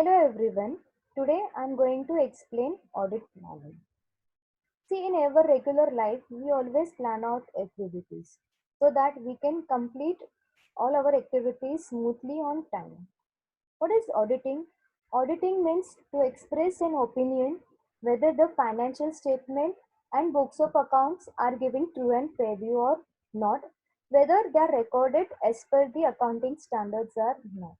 Hello everyone. Today I am going to explain audit planning. See, in our regular life, we always plan out activities so that we can complete all our activities smoothly on time. What is auditing? Auditing means to express an opinion whether the financial statement and books of accounts are giving true and fair view or not, whether they are recorded as per the accounting standards or not.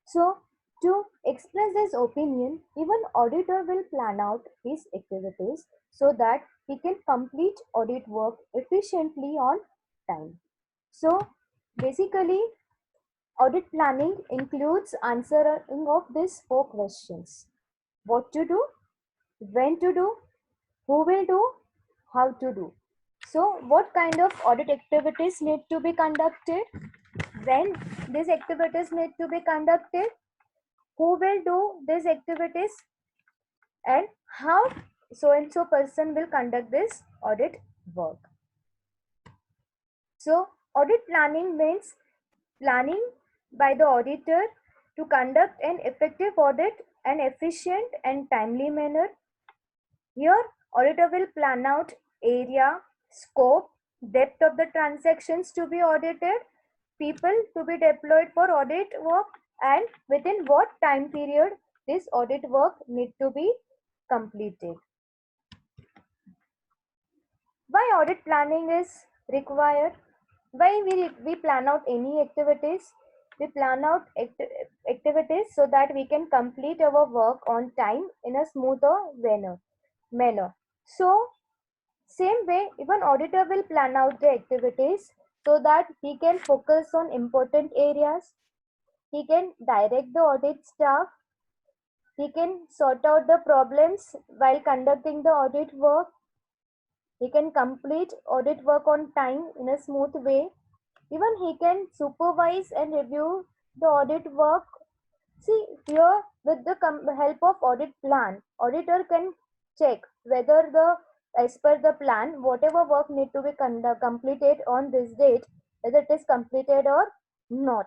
So, to express his opinion, even auditor will plan out his activities so that he can complete audit work efficiently on time. So, basically, audit planning includes answering of these four questions: what to do, when to do, who will do, how to do. So, what kind of audit activities need to be conducted, when these activities need to be conducted, who will do these activities, and how so and so person will conduct this audit work. So audit planning means planning by the auditor to conduct an effective audit and efficient and timely manner. Here auditor will plan out area, scope, depth of the transactions to be audited, people to be deployed for audit work, and within what time period this audit work need to be completed. Why audit planning is required? Why we plan out any activities? We plan out activities so that we can complete our work on time in a smoother manner. So same way, even auditor will plan out the activities so that he can focus on important areas. He can direct the audit staff. He can sort out the problems while conducting the audit work. He can complete audit work on time in a smooth way. Even he can supervise and review the audit work. See, here with the help of audit plan, auditor can check whether the as per the plan, whatever work need to be completed on this date, whether it is completed or not.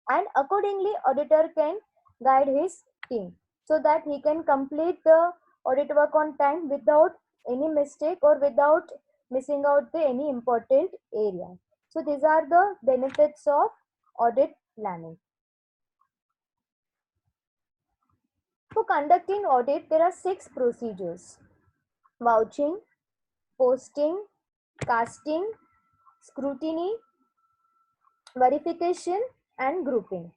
And accordingly, auditor can guide his team so that he can complete the audit work on time without any mistake or without missing out the any important area. So these are the benefits of audit planning. For conducting audit, there are 6 procedures: vouching, posting, casting, scrutiny, verification, and grouping.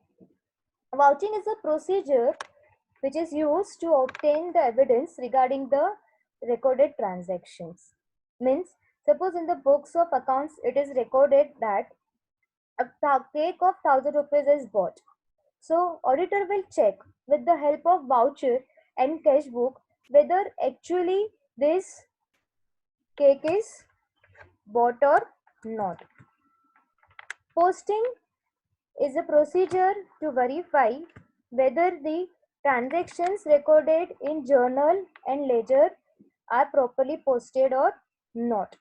Vouching is a procedure which is used to obtain the evidence regarding the recorded transactions. Means, suppose in the books of accounts it is recorded that a cake of 1000 rupees is bought. So auditor will check with the help of voucher and cash book whether actually this cake is bought or not. Posting is a procedure to verify whether the transactions recorded in journal and ledger are properly posted or not.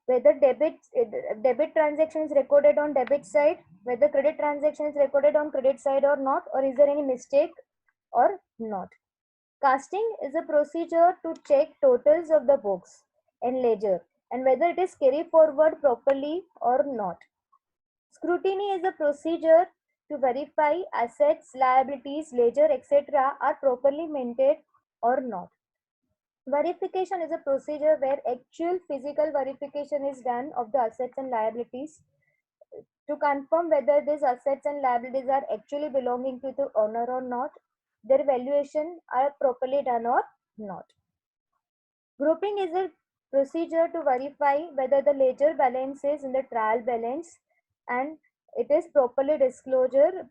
Whether debit transactions recorded on debit side, whether credit transactions recorded on credit side or not, or is there any mistake or not. Casting is a procedure to check totals of the books and ledger and whether it is carried forward properly or not. Scrutiny is a procedure to verify assets, liabilities, ledger, etc. are properly maintained or not. Verification is a procedure where actual physical verification is done of the assets and liabilities to confirm whether these assets and liabilities are actually belonging to the owner or not, their valuation are properly done or not. Grouping is a procedure to verify whether the ledger balance is in the trial balance and it is properly disclosed or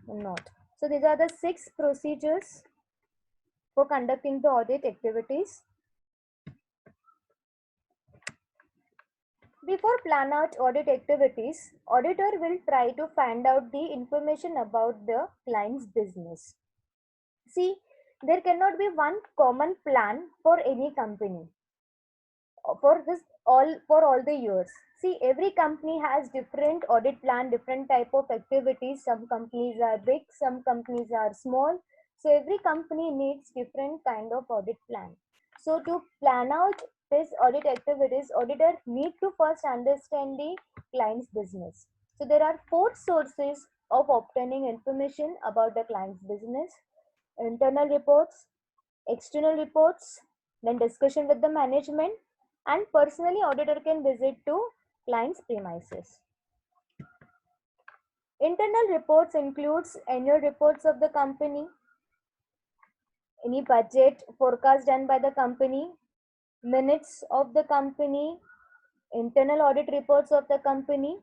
not. So these are the 6 procedures for conducting the audit activities. Before plan out audit activities, auditor will try to find out the information about the client's business. See, there cannot be one common plan for any company for all the years. See, every company has different audit plan, different type of activities. Some companies are big, some companies are small. So every company needs different kind of audit plan. So to plan out this audit activities, auditor need to first understand the client's business. So there are four sources of obtaining information about the client's business: internal reports, external reports, then discussion with the management, and personally auditor can visit to client's premises. Internal reports includes annual reports of the company, any budget forecast done by the company, minutes of the company, internal audit reports of the company.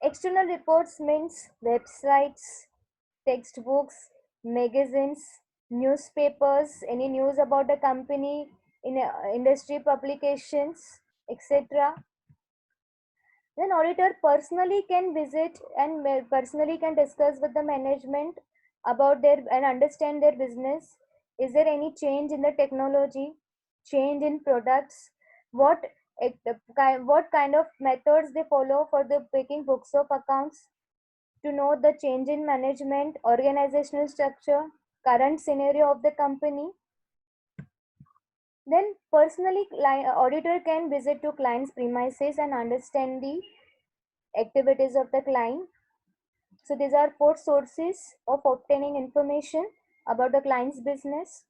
External reports means websites, textbooks, magazines, newspapers, any news about the company, in industry publications, etc. Then auditor personally can visit and personally can discuss with the management about their and understand their business. Is there any change in the technology, change in products, what what kind of methods they follow for the making books of accounts, to know the change in management, organizational structure, current scenario of the company. Then personally, auditor can visit to client's premises and understand the activities of the client. So these are four sources of obtaining information about the client's business.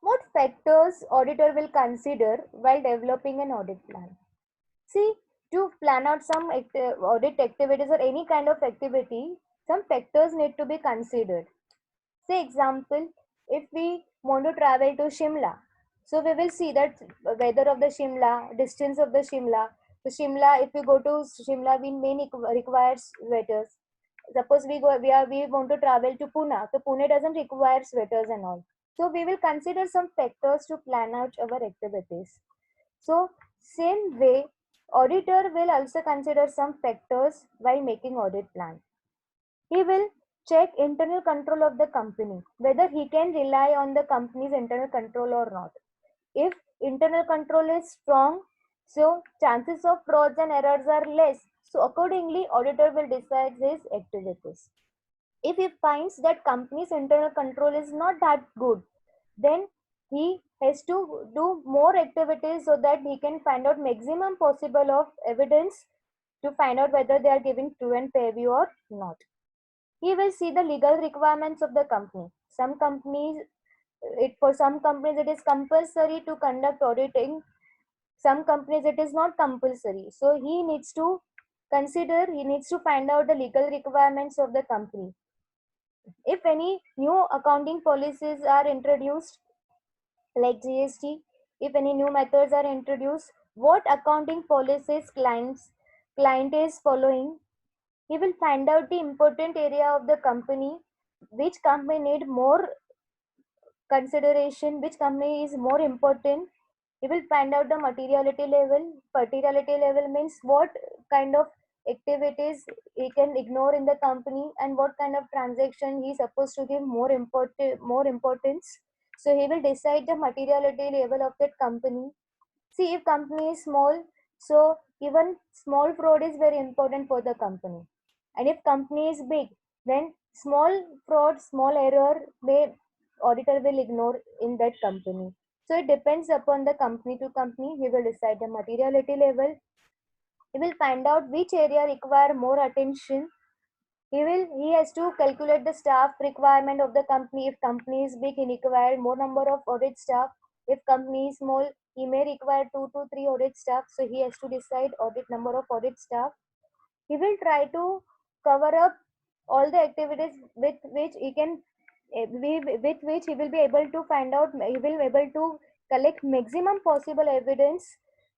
What factors auditor will consider while developing an audit plan? See, to plan out some audit activities or any kind of activity, some factors need to be considered. Say example, if we want to travel to Shimla, so we will see that weather of the Shimla, distance of the Shimla. So Shimla, if we go to Shimla, we may require sweaters. Suppose we want to travel to Pune, so Pune doesn't require sweaters and all. So we will consider some factors to plan out our activities. So same way, auditor will also consider some factors while making audit plan. He will check internal control of the company, whether he can rely on the company's internal control or not. If internal control is strong, so chances of frauds and errors are less. So accordingly, auditor will decide his activities. If he finds that company's internal control is not that good, then he has to do more activities so that he can find out maximum possible of evidence to find out whether they are giving true and fair view or not. He will see the legal requirements of the company. Some companies, for some companies it is compulsory to conduct auditing. Some companies it is not compulsory. So he needs to he needs to find out the legal requirements of the company. If any new accounting policies are introduced, like GST, if any new methods are introduced, what accounting policies client is following, he will find out the important area of the company, which company need more consideration, which company is more important. He will find out the materiality level. Materiality level means what kind of activities he can ignore in the company and what kind of transaction he is supposed to give more importance. So he will decide the materiality level of that company. See, if company is small, so even small fraud is very important for the company. And if company is big, then small fraud, small error, may auditor will ignore in that company. So it depends upon the company to company. He will decide the materiality level. He will find out which area require more attention. He has to calculate the staff requirement of the company. If company is big, he require more number of audit staff. If company is small, he may require 2 to 3 audit staff. So he has to decide audit number of audit staff. He will try to cover up all the activities with which he can with which he will be able to find out, he will be able to collect maximum possible evidence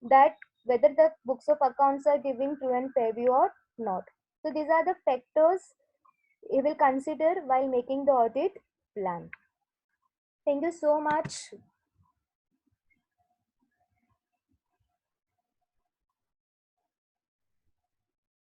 that whether the books of accounts are giving true and fair view or not. So these are the factors he will consider while making the audit plan. Thank you so much.